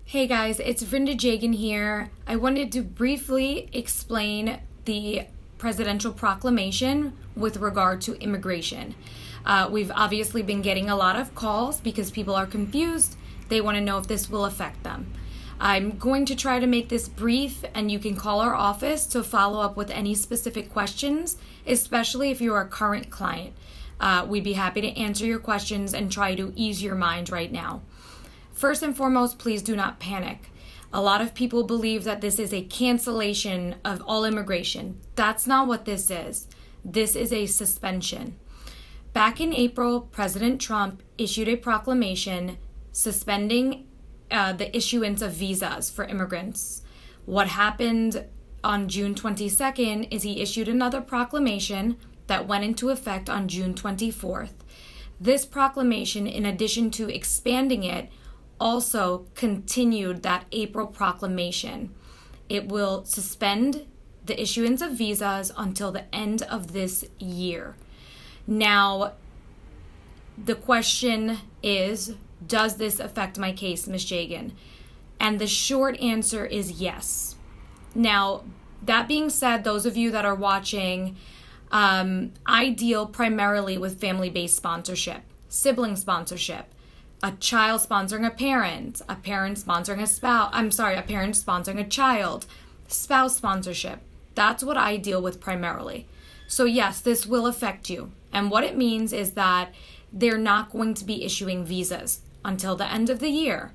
Hey guys, it's Vrinda Jagan here. I wanted to briefly explain the presidential proclamation with regard to immigration. We've obviously been getting a lot of calls because people are confused. They want to know if this will affect them. I'm going to try to make this brief, and you can call our office to follow up with any specific questions, especially if you're a current client. We'd be happy to answer your questions and try to ease your mind right now. First and foremost, please do not panic. A lot of people believe that this is a cancellation of all immigration. That's not what this is. This is a suspension. Back in April, President Trump issued a proclamation suspending the issuance of visas for immigrants. What happened on June 22nd is he issued another proclamation that went into effect on June 24th. This proclamation, in addition to expanding it, also continued that April proclamation. It will suspend the issuance of visas until the end of this year. Now, the question is, does this affect my case, Ms. Jagan? And the short answer is yes. Now, that being said, those of you that are watching, I deal primarily with family-based sponsorship, sibling sponsorship, a child sponsoring a parent sponsoring a spouse, a parent sponsoring a child, spouse sponsorship. That's what I deal with primarily. So yes, this will affect you. And what it means is that they're not going to be issuing visas until the end of the year.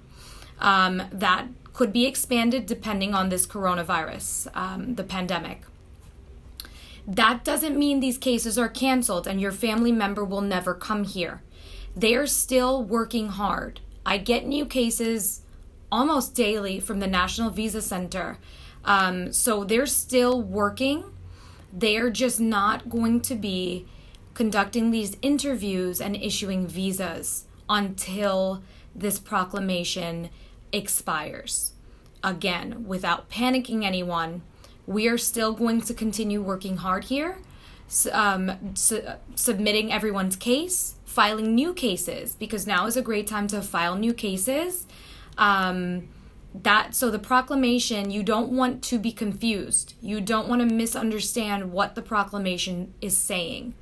That could be expanded depending on this coronavirus, the pandemic. That doesn't mean these cases are canceled and your family member will never come here. They're still working hard. I get new cases almost daily from the National Visa Center. So they're still working. They're just not going to be conducting these interviews and issuing visas until this proclamation expires. Again, without panicking anyone, we are still going to continue working hard here, submitting everyone's case, filing new cases, because now is a great time to file new cases. So the proclamation, you don't want to be confused. You don't want to misunderstand what the proclamation is saying.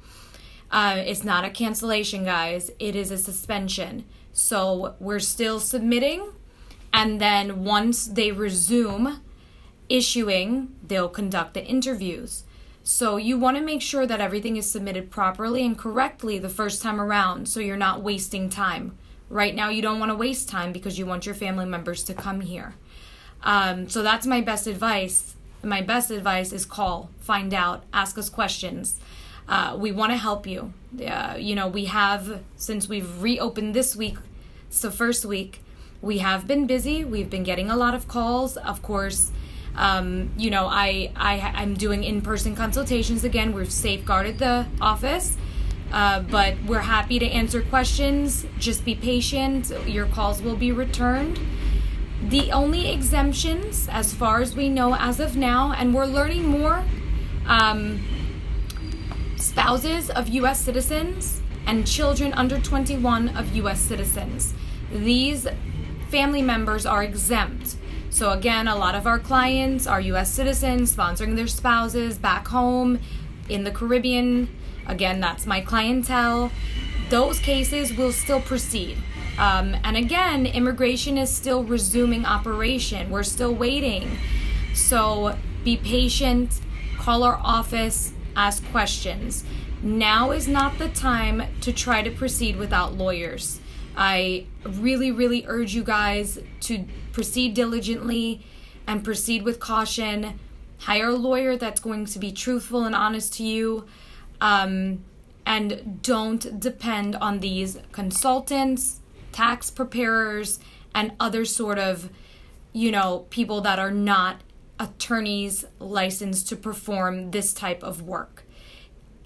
It's not a cancellation, guys. It is a suspension. So we're still submitting, and then once they resume issuing, they'll conduct the interviews. So you want to make sure that everything is submitted properly and correctly the first time around, so you're not wasting time. Right now, you don't want to waste time because you want your family members to come here. So that's my best advice. My best advice is call, find out, ask us questions. We want to help you. We have, since we've reopened this week, it's the first week, we have been busy. We've been getting a lot of calls, of course. I'm doing in-person consultations again. We've safeguarded the office, but we're happy to answer questions. Just be patient. Your calls will be returned. The only exemptions, as far as we know as of now, and we're learning more, spouses of U.S. citizens and children under 21 of U.S. citizens. These family members are exempt. So again, a lot of our clients are U.S. citizens sponsoring their spouses back home in the Caribbean. Again, that's my clientele. Those cases will still proceed. And again, immigration is still resuming operation. We're still waiting. So be patient, call our office, ask questions. Now is not the time to try to proceed without lawyers. I really, really urge you guys to proceed diligently and proceed with caution. Hire a lawyer that's going to be truthful and honest to you. And don't depend on these consultants, tax preparers, and other sort of, people that are not attorneys licensed to perform this type of work.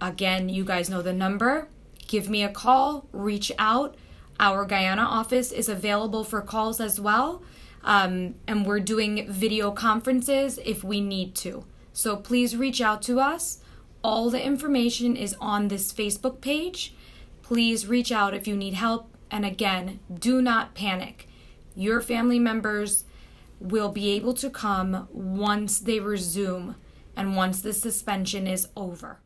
Again, you guys know the number. Give me a call, reach out. Our Guyana office is available for calls as well. And we're doing video conferences if we need to. So please reach out to us. All the information is on this Facebook page. Please reach out if you need help. And again, do not panic. Your family members will be able to come once they resume and once the suspension is over.